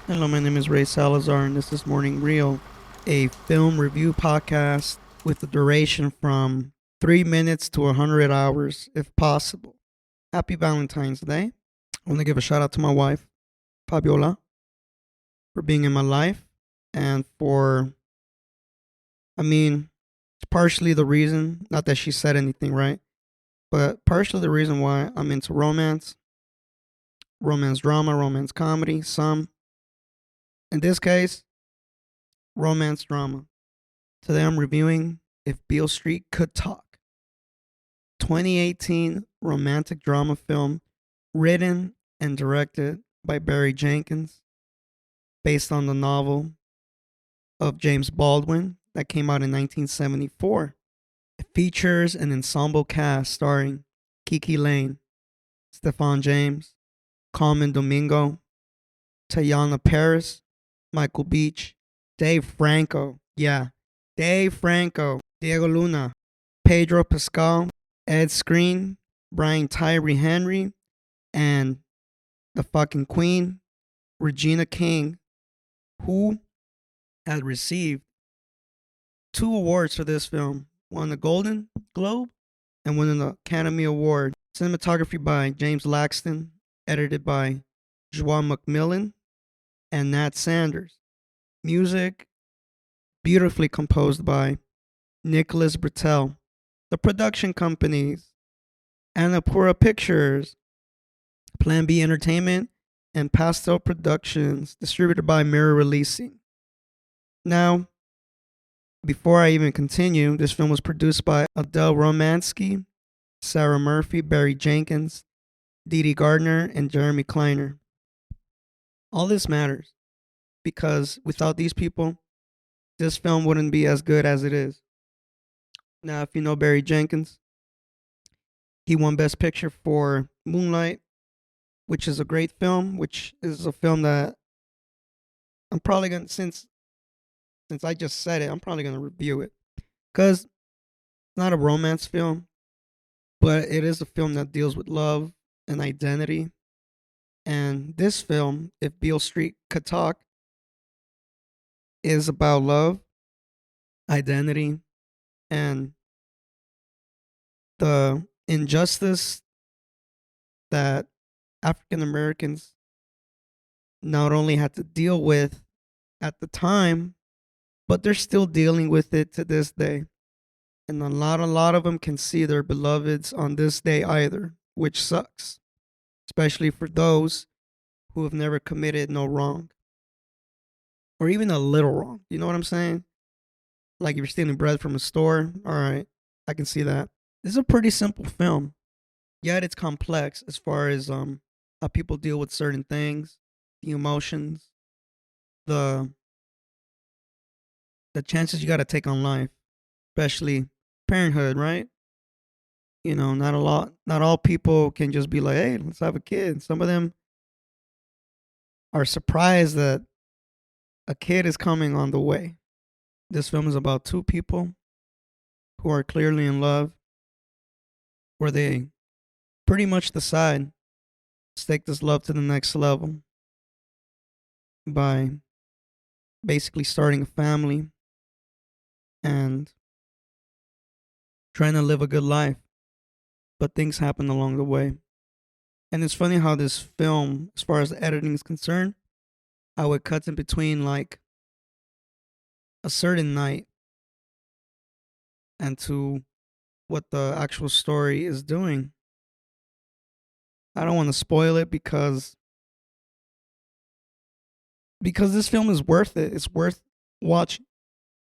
Hello, my name is Ray Salazar, and this is Morning Reel, a film review podcast with a duration from 3 minutes to 100 hours, if possible. Happy Valentine's Day. I want to give a shout out to my wife, Fabiola, for being in my life and it's partially the reason, not that she said anything, right? But partially the reason why I'm into romance drama, romance comedy, some. In this case, romance drama. Today I'm reviewing If Beale Street Could Talk, 2018 romantic drama film written and directed by Barry Jenkins, based on the novel of James Baldwin that came out in 1974. It features an ensemble cast starring Kiki Lane, Stefan James, Carmen Domingo, Tayana Paris, Michael Beach, Dave Franco, Dave Franco, Diego Luna, Pedro Pascal, Ed Screen, Brian Tyree Henry, and the fucking queen, Regina King, who had received 2 awards for this film. Won the Golden Globe and won an Academy Award. Cinematography by James Laxton, edited by Joan McMillan and Nat Sanders. Music beautifully composed by Nicholas Britell. The production companies: Annapurna Pictures, Plan B Entertainment, and Pastel Productions, distributed by Mirror Releasing. Now, before I even continue, this film was produced by Adele Romansky, Sarah Murphy, Barry Jenkins, Dee Dee Gardner, and Jeremy Kleiner. All this matters because without these people, this film wouldn't be as good as it is. Now, if you know Barry Jenkins, he won Best Picture for Moonlight, which is a great film, which is a film that I'm probably gonna since I just said it, I'm probably gonna review it. Cause it's not a romance film, but it is a film that deals with love and identity. And this film, If Beale Street Could Talk, is about love, identity, and the injustice that African Americans not only had to deal with at the time, but they're still dealing with it to this day. And a lot of them can see their beloveds on this day either, which sucks, especially for those who have never committed no wrong or even a little wrong. You know what I'm saying? Like if you're stealing bread from a store, all right, I can see that. This is a pretty simple film, yet it's complex as far as how people deal with certain things, the emotions, the the chances you got to take on life, especially parenthood, right? Not all people can just be like, hey, let's have a kid. Some of them are surprised that a kid is coming on the way. This film is about two people who are clearly in love, where they pretty much decide to take this love to the next level by basically starting a family and trying to live a good life. But things happen along the way. And it's funny how this film, as far as the editing is concerned, how it cuts in between like a certain night and to what the actual story is doing. I don't want to spoil it because this film is worth it. It's worth watching.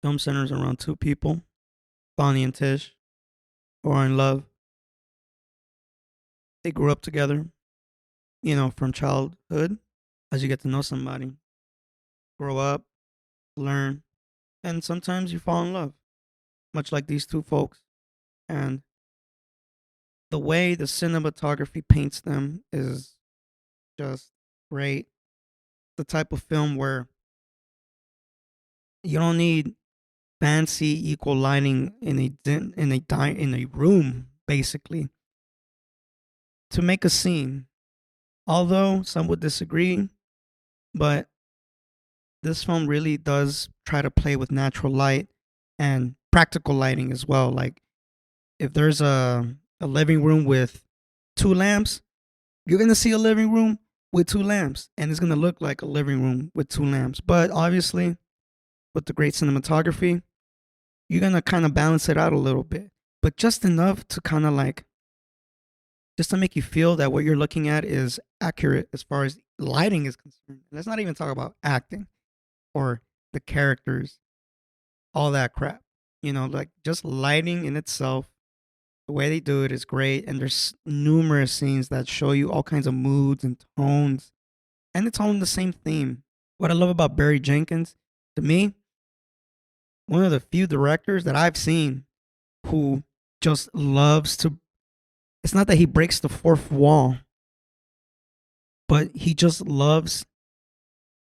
Film centers around two people, Fonny and Tish, who are in love. They grew up together, from childhood. As you get to know somebody, grow up, learn, and sometimes you fall in love, much like these two folks. And the way the cinematography paints them is just great. The type of film where you don't need fancy equal lighting in a room basically to make a scene. Although some would disagree, but this film really does try to play with natural light and practical lighting as well. Like if there's a living room with two lamps, you're gonna see a living room with two lamps, and it's gonna look like a living room with two lamps. But obviously, with the great cinematography, you're gonna kind of balance it out a little bit, but just enough to kind of like just to make you feel that what you're looking at is accurate as far as lighting is concerned. Let's not even talk about acting or the characters, all that crap. You know, like just lighting in itself, the way they do it is great. And there's numerous scenes that show you all kinds of moods and tones, and it's all in the same theme. What I love about Barry Jenkins, to me, one of the few directors that I've seen who just loves to, it's not that he breaks the fourth wall, but he just loves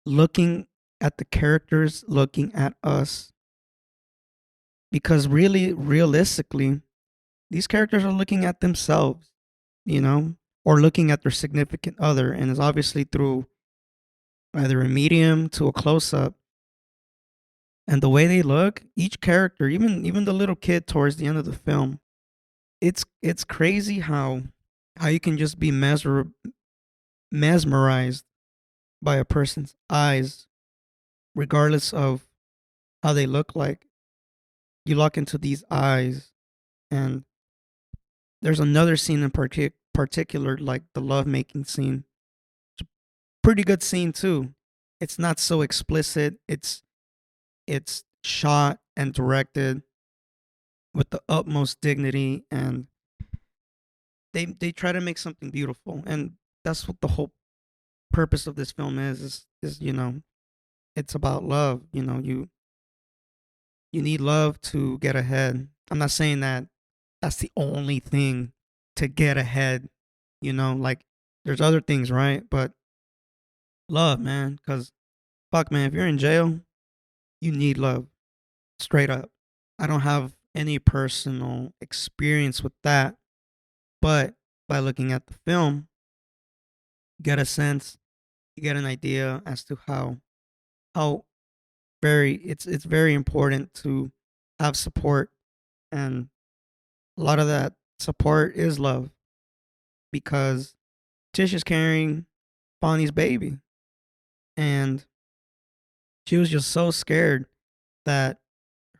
looking at the characters, looking at us. Because really, realistically, these characters are looking at themselves, you know, or looking at their significant other. And it's obviously through either a medium to a close up. And the way they look, each character, even the little kid towards the end of the film, it's crazy how you can just be mesmerized by a person's eyes, regardless of how they look like. You look into these eyes, and there's another scene in particular, like the lovemaking scene. It's a pretty good scene too. It's not so explicit. It's shot and directed with the utmost dignity, and they try to make something beautiful, and that's what the whole purpose of this film is you know, it's about love. You know, you need love to get ahead. I'm not saying that that's the only thing to get ahead, you know, like there's other things, right? But love, man, cuz fuck man, if you're in jail, you need love, straight up. I don't have any personal experience with that, but by looking at the film, you get a sense, you get an idea as to how very it's very important to have support, and a lot of that support is love, because Tish is carrying Fonny's baby, and she was just so scared that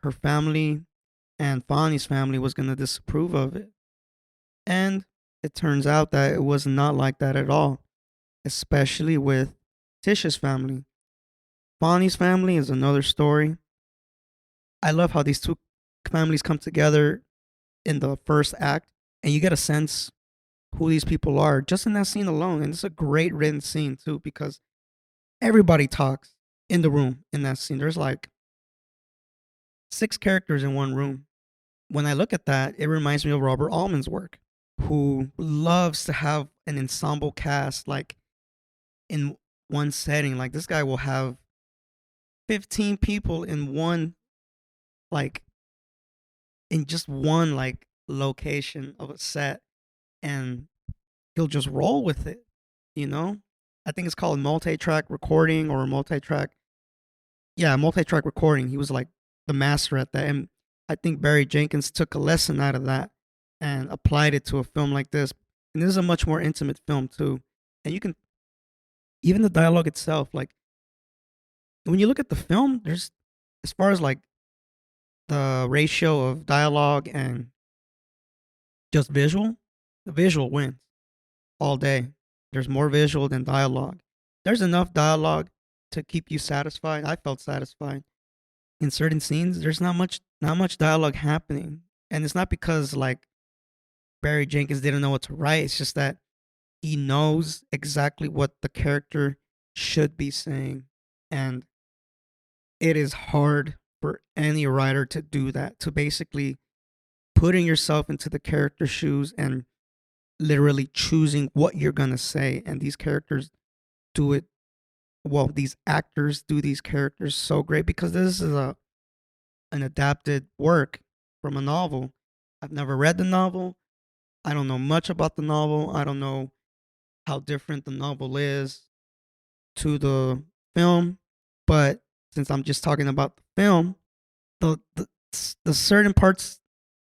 her family and Fonny's family was going to disapprove of it. And it turns out that it was not like that at all, especially with Tish's family. Fonny's family is another story. I love how these two families come together in the first act, and you get a sense who these people are just in that scene alone. And it's a great written scene too, because everybody talks in the room in that scene. There's like six characters in one room. When I look at that, it reminds me of Robert Altman's work, who loves to have an ensemble cast like in one setting. Like this guy will have 15 people in one, like in just one like location of a set, and he'll just roll with it, you know? I think it's called multi-track recording or multi-track. Yeah, multi-track recording. He was like the master at that. And I think Barry Jenkins took a lesson out of that and applied it to a film like this. And this is a much more intimate film too. And you can, even the dialogue itself, like when you look at the film, there's, as far as like the ratio of dialogue and just visual, the visual wins all day. There's more visual than dialogue. There's enough dialogue to keep you satisfied. I felt satisfied. In certain scenes, there's not much dialogue happening. And it's not because like Barry Jenkins didn't know what to write. It's just that he knows exactly what the character should be saying. And it is hard for any writer to do that, to basically putting yourself into the character's shoes and literally choosing what you're going to say. And these characters do it, well, these actors do these characters so great, because this is a an adapted work from a novel. I've never read the novel. I don't know much about the novel. I don't know how different the novel is to the film, but since I'm just talking about the film, the the, the certain parts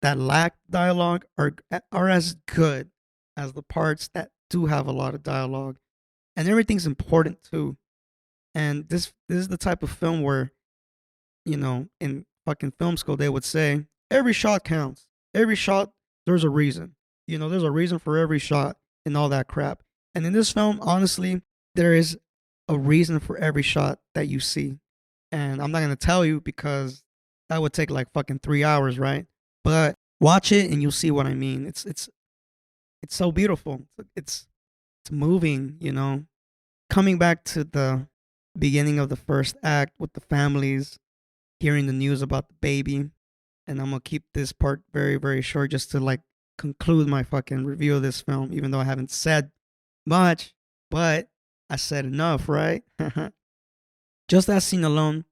that lack dialogue are as good as the parts that do have a lot of dialogue, and everything's important too. And this is the type of film where, in fucking film school they would say every shot counts. Every shot, there's a reason. There's a reason for every shot and all that crap. And in this film, honestly, there is a reason for every shot that you see. And I'm not gonna tell you because that would take like fucking 3 hours, right? But watch it and you'll see what I mean. It's so beautiful. It's moving. Coming back to the beginning of the first act with the families hearing the news about the baby, and I'm gonna keep this part very, very short just to like conclude my fucking review of this film, even though I haven't said much, but I said enough, right? Just that scene alone,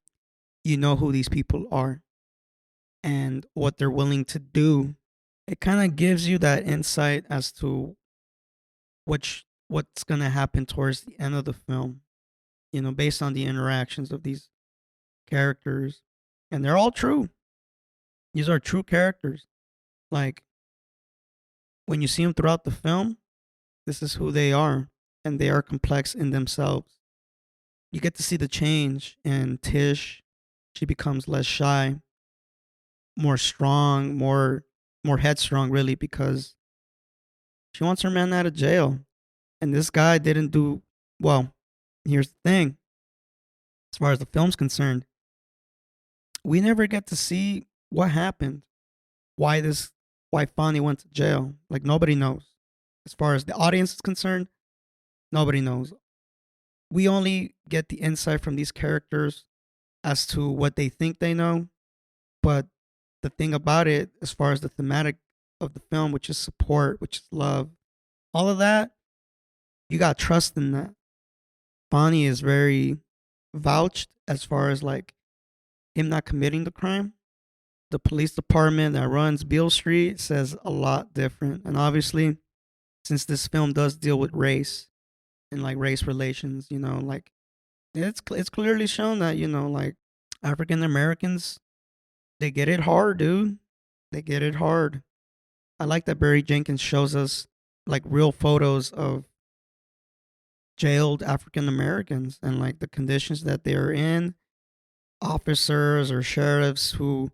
you know who these people are and what they're willing to do. It kind of gives you that insight as to what's gonna happen towards the end of the film. Based on the interactions of these characters, and they're all true. These are true characters. Like when you see them throughout the film, this is who they are, and they are complex in themselves. You get to see the change in Tish. She becomes less shy, more strong, more headstrong, really, because she wants her man out of jail. And this guy didn't do well. Here's the thing: as far as the film's concerned, we never get to see what happened, why Fonny went to jail. Like nobody knows. As far as the audience is concerned, nobody knows. We only get the insight from these characters as to what they think they know. But the thing about it, as far as the thematic of the film, which is support, which is love, all of that, you got trust in that. Fonny is very vouched as far as like him not committing the crime. The police department that runs Beale Street says a lot different. And obviously, since this film does deal with race and like race relations, like it's clearly shown that, like African Americans, they get it hard, dude. They get it hard. I like that Barry Jenkins shows us like real photos of jailed African Americans and like the conditions that they are in, officers or sheriffs who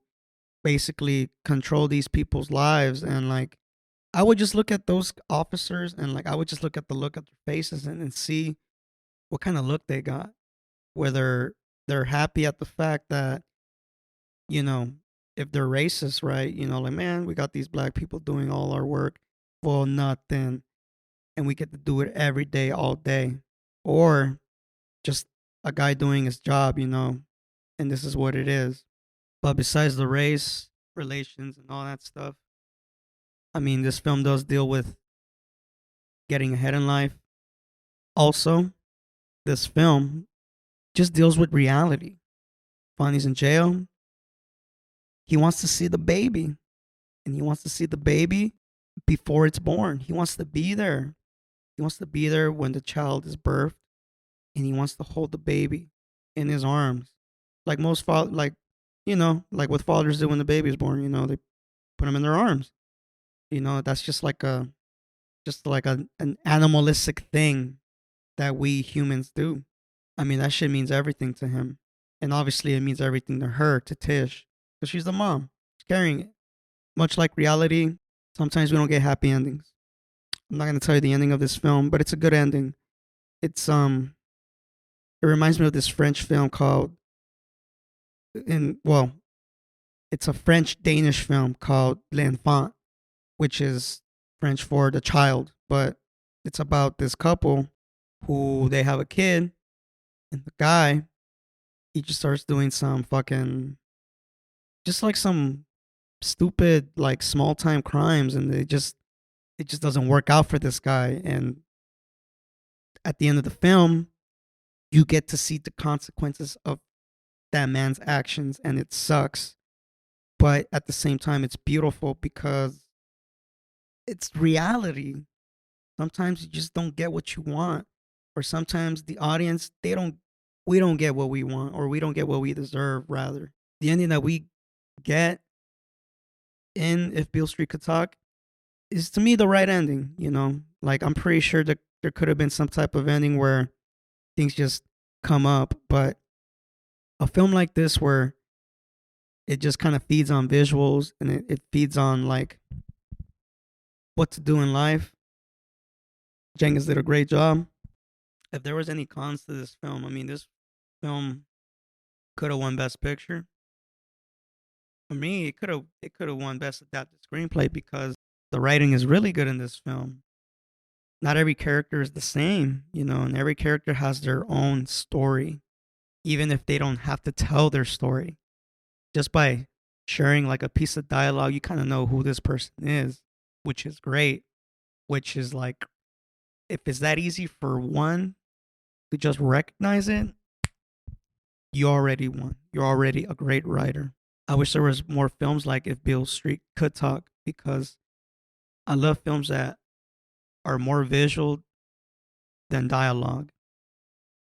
basically control these people's lives. And like I would just look at those officers and like I would just look at the look at their faces and see what kind of look they got. Whether they're happy at the fact that, you know, if they're racist, right? Like, man, we got these black people doing all our work for nothing and we get to do it every day, all day. Or just a guy doing his job, and this is what it is. But besides the race relations and all that stuff, I mean, this film does deal with getting ahead in life. Also, this film just deals with reality. Fonny's in jail. He wants to see the baby, and he wants to see the baby before it's born. He wants to be there. He wants to be there when the child is birthed, and he wants to hold the baby in his arms, like most like like what fathers do when the baby is born. They put him in their arms. That's just like an animalistic thing that we humans do. I mean, that shit means everything to him. And obviously, it means everything to her, to Tish, because she's the mom. She's carrying it. Much like reality, sometimes we don't get happy endings. I'm not going to tell you the ending of this film, but it's a good ending. It reminds me of this French film called, well, it's a French Danish film called L'Enfant, which is French for the child, but it's about this couple who they have a kid, and the guy, he just starts doing some fucking, just like some stupid, like small time crimes, and it just doesn't work out for this guy. And at the end of the film, you get to see the consequences of that man's actions, and it sucks. But at the same time, it's beautiful because it's reality. Sometimes you just don't get what you want, or sometimes the audience, they don't we don't get what we want, or we don't get what we deserve, rather. The ending that we get in If Beale Street Could Talk is, to me, the right ending, you know? Like, I'm pretty sure that there could have been some type of ending where things just come up, but a film like this where it just kind of feeds on visuals, and it feeds on like what to do in life. Jenkins did a great job. If there was any cons to this film, I mean, this film could have won Best Picture. For me, it could have won Best Adapted Screenplay because the writing is really good in this film. Not every character is the same, you know, and every character has their own story, even if they don't have to tell their story. Just by sharing like a piece of dialogue, you kind of know who this person is, which is great. Which is like, if it's that easy for one to just recognize it, you already won. You're already a great writer. I wish there was more films like If Beale Street Could Talk, because I love films that are more visual than dialogue.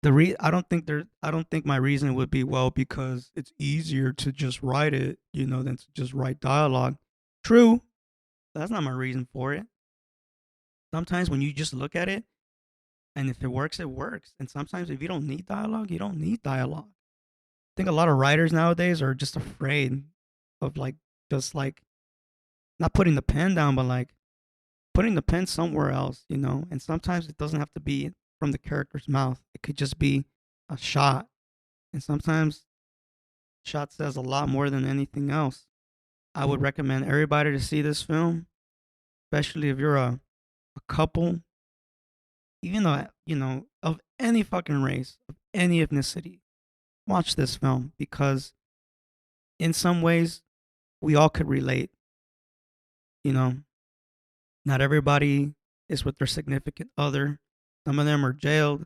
I don't think my reason would be, well, because it's easier to just write it, you know, than to just write dialogue. True, that's not my reason for it. Sometimes when you just look at it, and if it works, it works. And sometimes if you don't need dialogue, you don't need dialogue. I think a lot of writers nowadays are just afraid of like, just like, not putting the pen down, but like putting the pen somewhere else, you know. And sometimes it doesn't have to be from the character's mouth. It could just be a shot. And sometimes shot says a lot more than anything else. I would recommend everybody to see this film, especially if you're a couple, even though, you know, of any fucking race, of any ethnicity. Watch this film, because in some ways we all could relate, you know. Not everybody is with their significant other. Some of them are jailed.